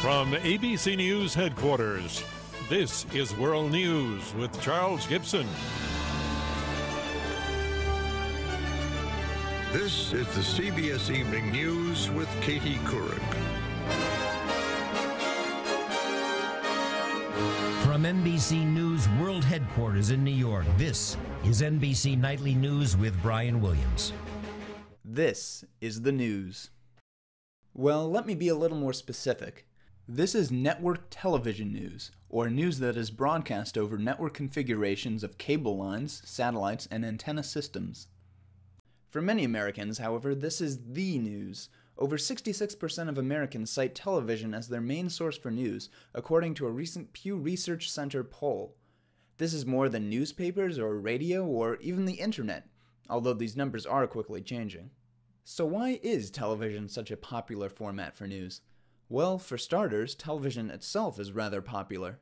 From ABC News headquarters, this is World News with Charles Gibson. This is the CBS Evening News with Katie Couric. From NBC News World Headquarters in New York, this is NBC Nightly News with Brian Williams. This is the news. Well, let me be a little more specific. This is network television news, or news that is broadcast over network configurations of cable lines, satellites, and antenna systems. For many Americans, however, this is the news. Over 66% of Americans cite television as their main source for news, according to a recent Pew Research Center poll. This is more than newspapers or radio or even the internet, although these numbers are quickly changing. So why is television such a popular format for news? Well, for starters, television itself is rather popular.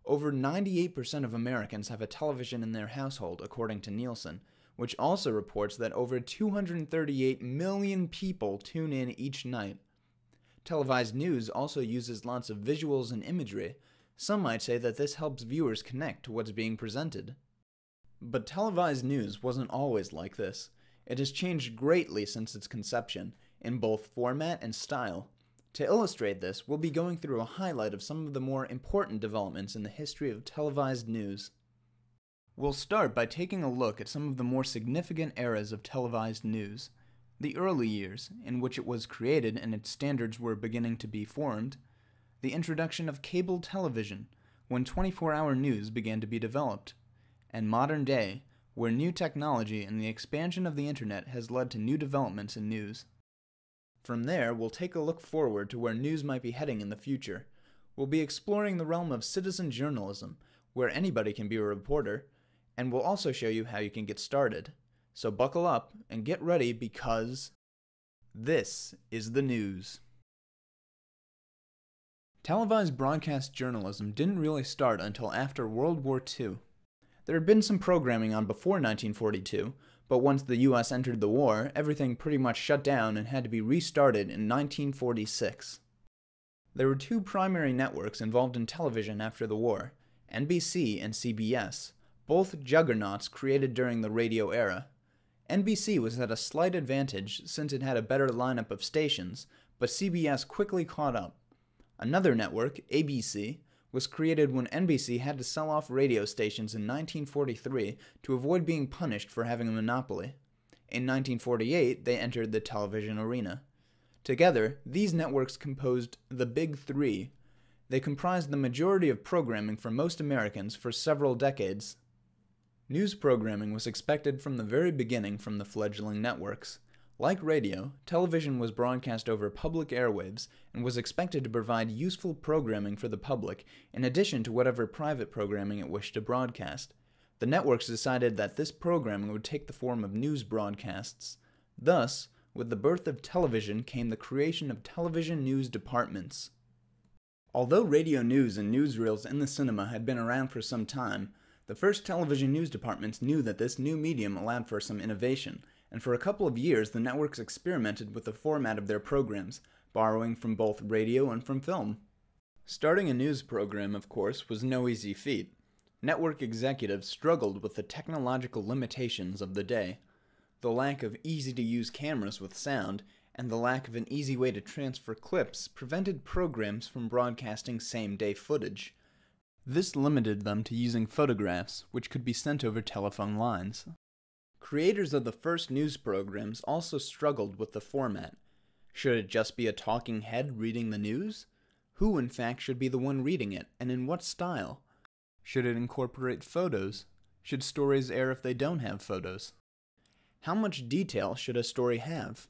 Over 98% of Americans have a television in their household, according to Nielsen, which also reports that over 238 million people tune in each night. Televised news also uses lots of visuals and imagery. Some might say that this helps viewers connect to what's being presented. But televised news wasn't always like this. It has changed greatly since its conception, in both format and style. To illustrate this, we'll be going through a highlight of some of the more important developments in the history of televised news. We'll start by taking a look at some of the more significant eras of televised news. The early years, in which it was created and its standards were beginning to be formed. The introduction of cable television, when 24-hour news began to be developed. And modern day, where new technology and the expansion of the internet has led to new developments in news. From there, we'll take a look forward to where news might be heading in the future. We'll be exploring the realm of citizen journalism, where anybody can be a reporter, and we'll also show you how you can get started. So buckle up and get ready because this is the news. Televised broadcast journalism didn't really start until after World War II. There had been some programming on before 1942, but once the U.S. entered the war, everything pretty much shut down and had to be restarted in 1946. There were two primary networks involved in television after the war, NBC and CBS, both juggernauts created during the radio era. NBC was at a slight advantage since it had a better lineup of stations, but CBS quickly caught up. Another network, ABC, was created when NBC had to sell off radio stations in 1943 to avoid being punished for having a monopoly. In 1948, they entered the television arena. Together, these networks composed the Big Three. They comprised the majority of programming for most Americans for several decades. News programming was expected from the very beginning from the fledgling networks. Like radio, television was broadcast over public airwaves and was expected to provide useful programming for the public in addition to whatever private programming it wished to broadcast. The networks decided that this programming would take the form of news broadcasts. Thus, with the birth of television came the creation of television news departments. Although radio news and newsreels in the cinema had been around for some time, the first television news departments knew that this new medium allowed for some innovation, and for a couple of years the networks experimented with the format of their programs, borrowing from both radio and from film. Starting a news program, of course, was no easy feat. Network executives struggled with the technological limitations of the day. The lack of easy-to-use cameras with sound, and the lack of an easy way to transfer clips prevented programs from broadcasting same-day footage. This limited them to using photographs, which could be sent over telephone lines. Creators of the first news programs also struggled with the format. Should it just be a talking head reading the news? Who, in fact, should be the one reading it, and in what style? Should it incorporate photos? Should stories air if they don't have photos? How much detail should a story have?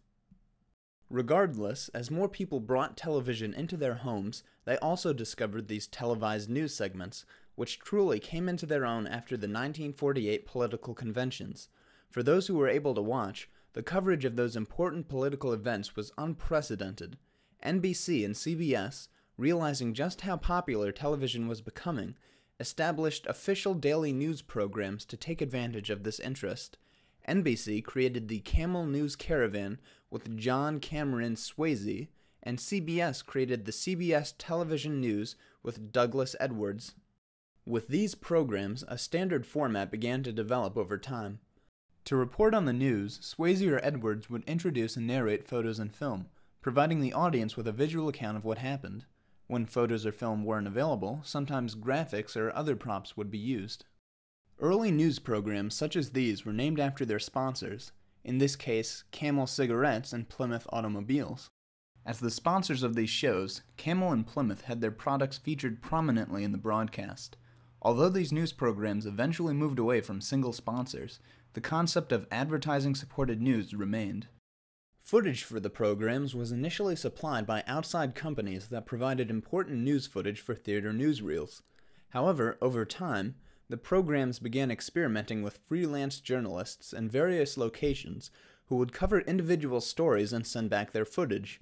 Regardless, as more people brought television into their homes, they also discovered these televised news segments, which truly came into their own after the 1948 political conventions. For those who were able to watch, the coverage of those important political events was unprecedented. NBC and CBS, realizing just how popular television was becoming, established official daily news programs to take advantage of this interest. NBC created the Camel News Caravan with John Cameron Swayze, and CBS created the CBS Television News with Douglas Edwards. With these programs, a standard format began to develop over time. To report on the news, Swayze or Edwards would introduce and narrate photos and film, providing the audience with a visual account of what happened. When photos or film weren't available, sometimes graphics or other props would be used. Early news programs such as these were named after their sponsors, in this case, Camel Cigarettes and Plymouth Automobiles. As the sponsors of these shows, Camel and Plymouth had their products featured prominently in the broadcast. Although these news programs eventually moved away from single sponsors, the concept of advertising-supported news remained. Footage for the programs was initially supplied by outside companies that provided important news footage for theater newsreels. However, over time, the programs began experimenting with freelance journalists in various locations who would cover individual stories and send back their footage.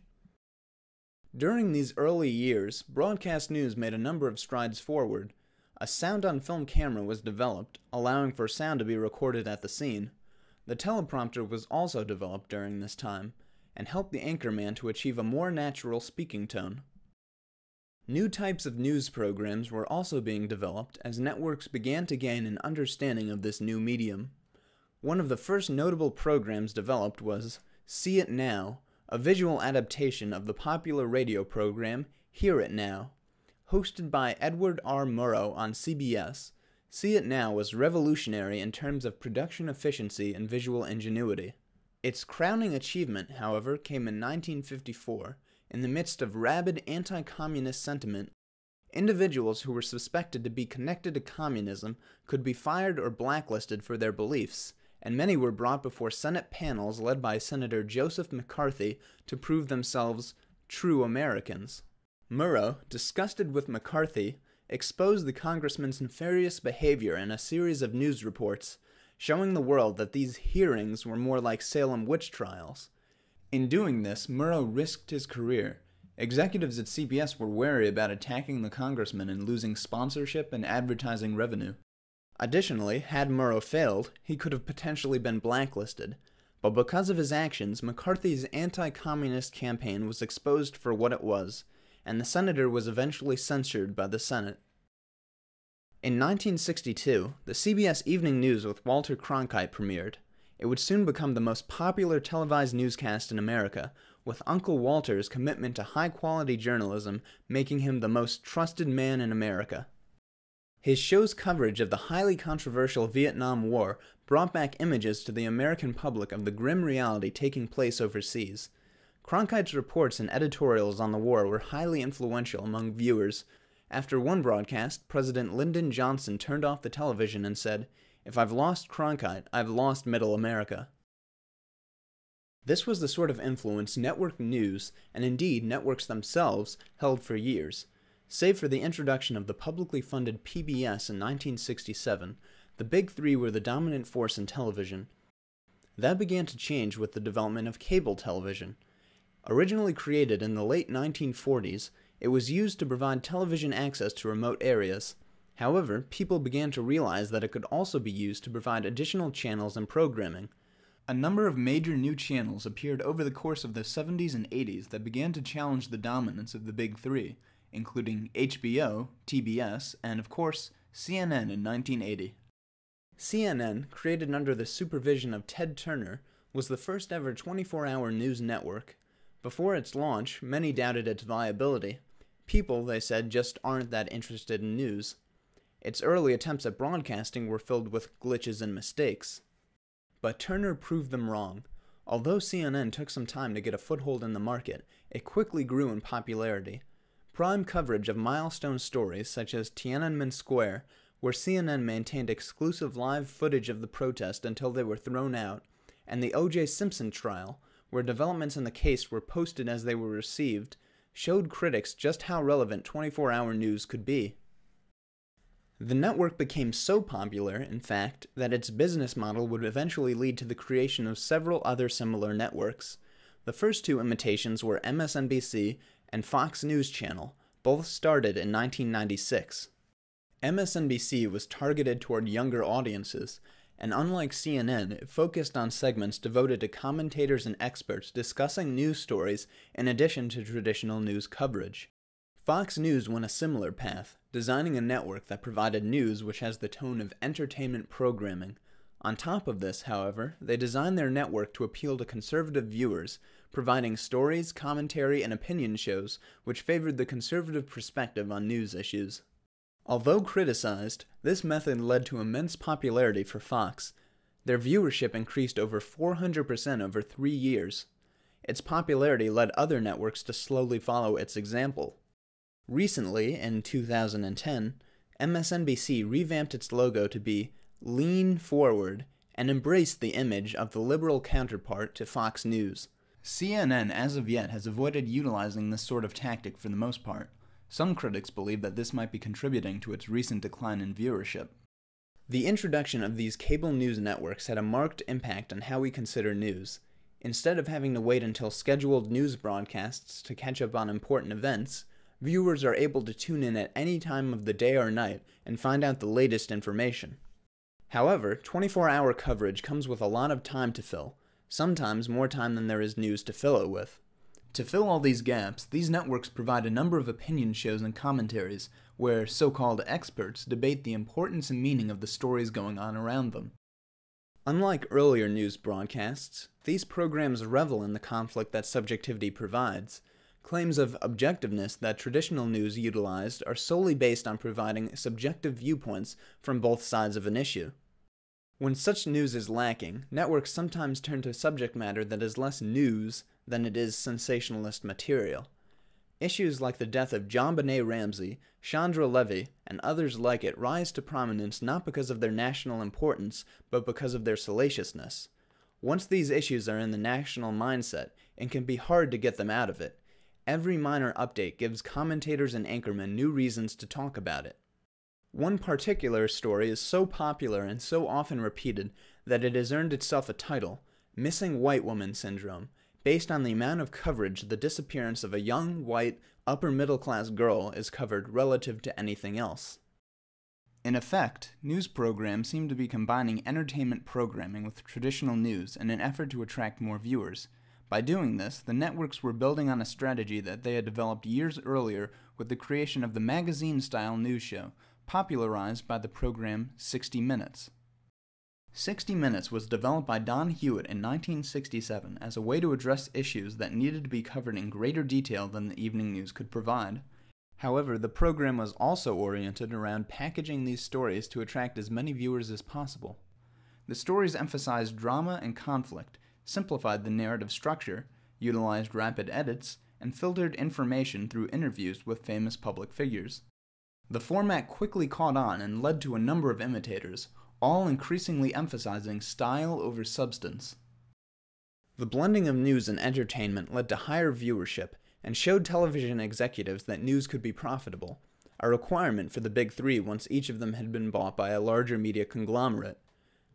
During these early years, broadcast news made a number of strides forward. A sound-on-film camera was developed, allowing for sound to be recorded at the scene. The teleprompter was also developed during this time, and helped the anchorman to achieve a more natural speaking tone. New types of news programs were also being developed as networks began to gain an understanding of this new medium. One of the first notable programs developed was See It Now, a visual adaptation of the popular radio program Hear It Now. Hosted by Edward R. Murrow on CBS, See It Now was revolutionary in terms of production efficiency and visual ingenuity. Its crowning achievement, however, came in 1954, in the midst of rabid anti-communist sentiment. Individuals who were suspected to be connected to communism could be fired or blacklisted for their beliefs, and many were brought before Senate panels led by Senator Joseph McCarthy to prove themselves true Americans. Murrow, disgusted with McCarthy, exposed the congressman's nefarious behavior in a series of news reports, showing the world that these hearings were more like Salem witch trials. In doing this, Murrow risked his career. Executives at CBS were wary about attacking the congressman and losing sponsorship and advertising revenue. Additionally, had Murrow failed, he could have potentially been blacklisted. But because of his actions, McCarthy's anti-communist campaign was exposed for what it was, and the senator was eventually censured by the Senate. In 1962, the CBS Evening News with Walter Cronkite premiered. It would soon become the most popular televised newscast in America, with Uncle Walter's commitment to high-quality journalism making him the most trusted man in America. His show's coverage of the highly controversial Vietnam War brought back images to the American public of the grim reality taking place overseas. Cronkite's reports and editorials on the war were highly influential among viewers. After one broadcast, President Lyndon Johnson turned off the television and said, "If I've lost Cronkite, I've lost Middle America." This was the sort of influence network news, and indeed networks themselves, held for years. Save for the introduction of the publicly funded PBS in 1967, the big three were the dominant force in television. That began to change with the development of cable television. Originally created in the late 1940s, it was used to provide television access to remote areas. However, people began to realize that it could also be used to provide additional channels and programming. A number of major new channels appeared over the course of the 70s and 80s that began to challenge the dominance of the big three, including HBO, TBS, and of course, CNN in 1980. CNN, created under the supervision of Ted Turner, was the first ever 24-hour news network. Before its launch, many doubted its viability. People, they said, just aren't that interested in news. Its early attempts at broadcasting were filled with glitches and mistakes. But Turner proved them wrong. Although CNN took some time to get a foothold in the market, it quickly grew in popularity. Prime coverage of milestone stories such as Tiananmen Square, where CNN maintained exclusive live footage of the protest until they were thrown out, and the O.J. Simpson trial, where developments in the case were posted as they were received, showed critics just how relevant 24-hour news could be. The network became so popular, in fact, that its business model would eventually lead to the creation of several other similar networks. The first two imitations were MSNBC and Fox News Channel, both started in 1996. MSNBC was targeted toward younger audiences, and unlike CNN, it focused on segments devoted to commentators and experts discussing news stories in addition to traditional news coverage. Fox News went a similar path, designing a network that provided news which has the tone of entertainment programming. On top of this, however, they designed their network to appeal to conservative viewers, providing stories, commentary, and opinion shows which favored the conservative perspective on news issues. Although criticized, this method led to immense popularity for Fox. Their viewership increased over 400% over 3 years. Its popularity led other networks to slowly follow its example. Recently, in 2010, MSNBC revamped its logo to be Lean Forward and embraced the image of the liberal counterpart to Fox News. CNN, as of yet, has avoided utilizing this sort of tactic for the most part. Some critics believe that this might be contributing to its recent decline in viewership. The introduction of these cable news networks had a marked impact on how we consider news. Instead of having to wait until scheduled news broadcasts to catch up on important events, viewers are able to tune in at any time of the day or night and find out the latest information. However, 24-hour coverage comes with a lot of time to fill, sometimes more time than there is news to fill it with. To fill all these gaps, these networks provide a number of opinion shows and commentaries where so-called experts debate the importance and meaning of the stories going on around them. Unlike earlier news broadcasts, these programs revel in the conflict that subjectivity provides. Claims of objectiveness that traditional news utilized are solely based on providing subjective viewpoints from both sides of an issue. When such news is lacking, networks sometimes turn to subject matter that is less news than it is sensationalist material. Issues like the death of JonBenet Ramsey, Chandra Levy, and others like it rise to prominence not because of their national importance, but because of their salaciousness. Once these issues are in the national mindset, it can be hard to get them out of it. Every minor update gives commentators and anchormen new reasons to talk about it. One particular story is so popular and so often repeated that it has earned itself a title, Missing White Woman Syndrome, based on the amount of coverage the disappearance of a young, white, upper-middle-class girl is covered relative to anything else. In effect, news programs seem to be combining entertainment programming with traditional news in an effort to attract more viewers. By doing this, the networks were building on a strategy that they had developed years earlier with the creation of the magazine-style news show, popularized by the program 60 Minutes. 60 Minutes was developed by Don Hewitt in 1967 as a way to address issues that needed to be covered in greater detail than the evening news could provide. However, the program was also oriented around packaging these stories to attract as many viewers as possible. The stories emphasized drama and conflict, simplified the narrative structure, utilized rapid edits, and filtered information through interviews with famous public figures. The format quickly caught on and led to a number of imitators, all increasingly emphasizing style over substance. The blending of news and entertainment led to higher viewership and showed television executives that news could be profitable, a requirement for the big three once each of them had been bought by a larger media conglomerate.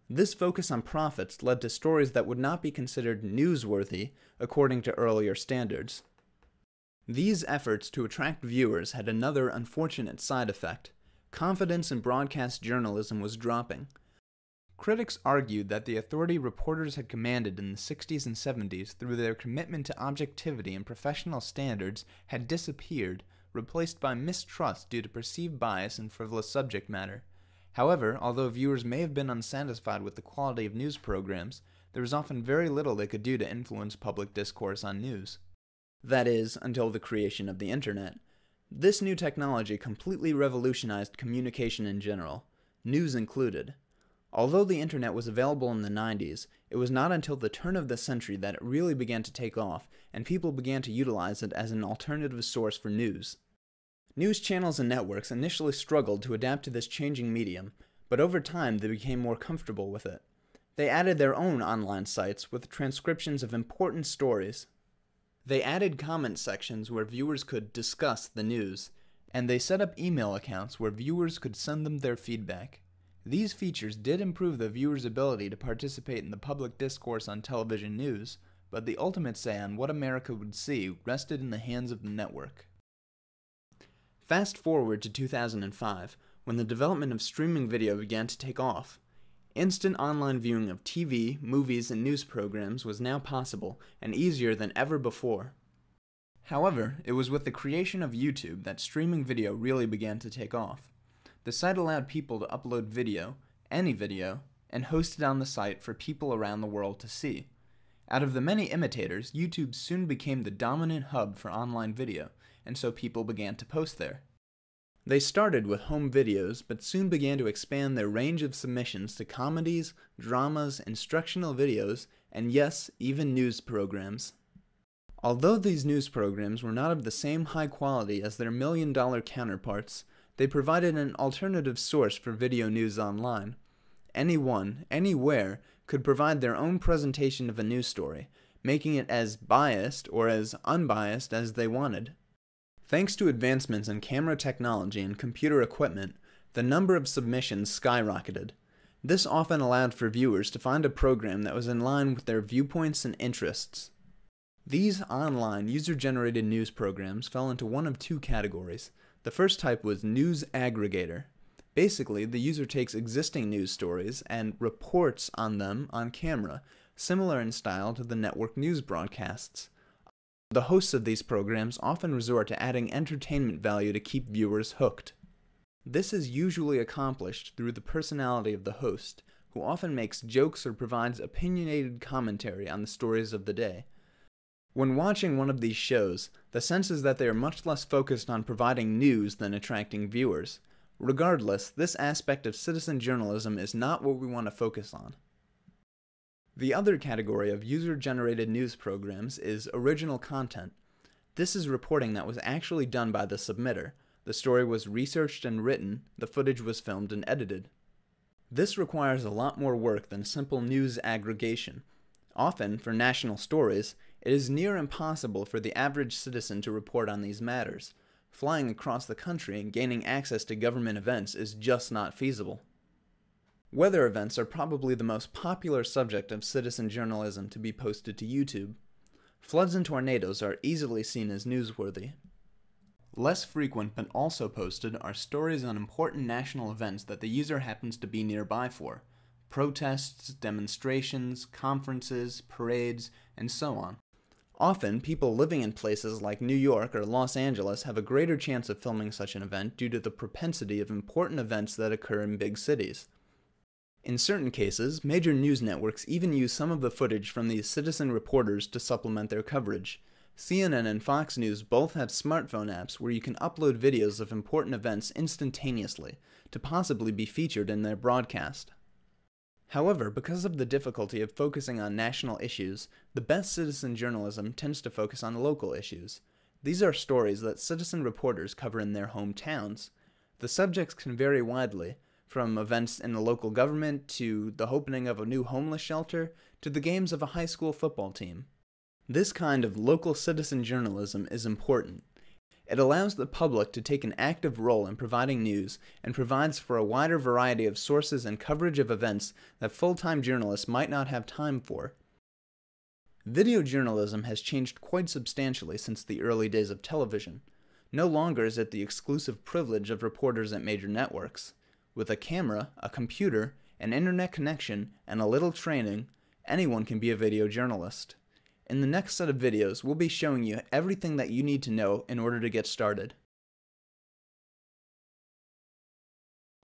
This focus on profits led to stories that would not be considered newsworthy according to earlier standards. These efforts to attract viewers had another unfortunate side effect. Confidence in broadcast journalism was dropping. Critics argued that the authority reporters had commanded in the 60s and 70s through their commitment to objectivity and professional standards had disappeared, replaced by mistrust due to perceived bias and frivolous subject matter. However, although viewers may have been unsatisfied with the quality of news programs, there was often very little they could do to influence public discourse on news. That is, until the creation of the Internet. This new technology completely revolutionized communication in general, news included. Although the Internet was available in the 90s, it was not until the turn of the century that it really began to take off, and people began to utilize it as an alternative source for news. News channels and networks initially struggled to adapt to this changing medium, but over time they became more comfortable with it. They added their own online sites with transcriptions of important stories. They added comment sections where viewers could discuss the news, and they set up email accounts where viewers could send them their feedback. These features did improve the viewer's ability to participate in the public discourse on television news, but the ultimate say on what America would see rested in the hands of the network. Fast forward to 2005, when the development of streaming video began to take off. Instant online viewing of TV, movies, and news programs was now possible and easier than ever before. However, it was with the creation of YouTube that streaming video really began to take off. The site allowed people to upload video, any video, and host it on the site for people around the world to see. Out of the many imitators, YouTube soon became the dominant hub for online video, and so people began to post there. They started with home videos, but soon began to expand their range of submissions to comedies, dramas, instructional videos, and yes, even news programs. Although these news programs were not of the same high quality as their million-dollar counterparts, they provided an alternative source for video news online. Anyone, anywhere, could provide their own presentation of a news story, making it as biased or as unbiased as they wanted. Thanks to advancements in camera technology and computer equipment, the number of submissions skyrocketed. This often allowed for viewers to find a program that was in line with their viewpoints and interests. These online user-generated news programs fell into one of two categories. The first type was news aggregator. Basically, the user takes existing news stories and reports on them on camera, similar in style to the network news broadcasts. The hosts of these programs often resort to adding entertainment value to keep viewers hooked. This is usually accomplished through the personality of the host, who often makes jokes or provides opinionated commentary on the stories of the day. When watching one of these shows, the sense is that they are much less focused on providing news than attracting viewers. Regardless, this aspect of citizen journalism is not what we want to focus on. The other category of user-generated news programs is original content. This is reporting that was actually done by the submitter. The story was researched and written, the footage was filmed and edited. This requires a lot more work than simple news aggregation. Often, for national stories, it is near impossible for the average citizen to report on these matters. Flying across the country and gaining access to government events is just not feasible. Weather events are probably the most popular subject of citizen journalism to be posted to YouTube. Floods and tornadoes are easily seen as newsworthy. Less frequent but also posted are stories on important national events that the user happens to be nearby for. Protests, demonstrations, conferences, parades, and so on. Often, people living in places like New York or Los Angeles have a greater chance of filming such an event due to the propensity of important events that occur in big cities. In certain cases, major news networks even use some of the footage from these citizen reporters to supplement their coverage. CNN and Fox News both have smartphone apps where you can upload videos of important events instantaneously to possibly be featured in their broadcast. However, because of the difficulty of focusing on national issues, the best citizen journalism tends to focus on local issues. These are stories that citizen reporters cover in their hometowns. The subjects can vary widely, from events in the local government to the opening of a new homeless shelter to the games of a high school football team. This kind of local citizen journalism is important. It allows the public to take an active role in providing news and provides for a wider variety of sources and coverage of events that full-time journalists might not have time for. Video journalism has changed quite substantially since the early days of television. No longer is it the exclusive privilege of reporters at major networks. With a camera, a computer, an internet connection, and a little training, anyone can be a video journalist. In the next set of videos, we'll be showing you everything that you need to know in order to get started.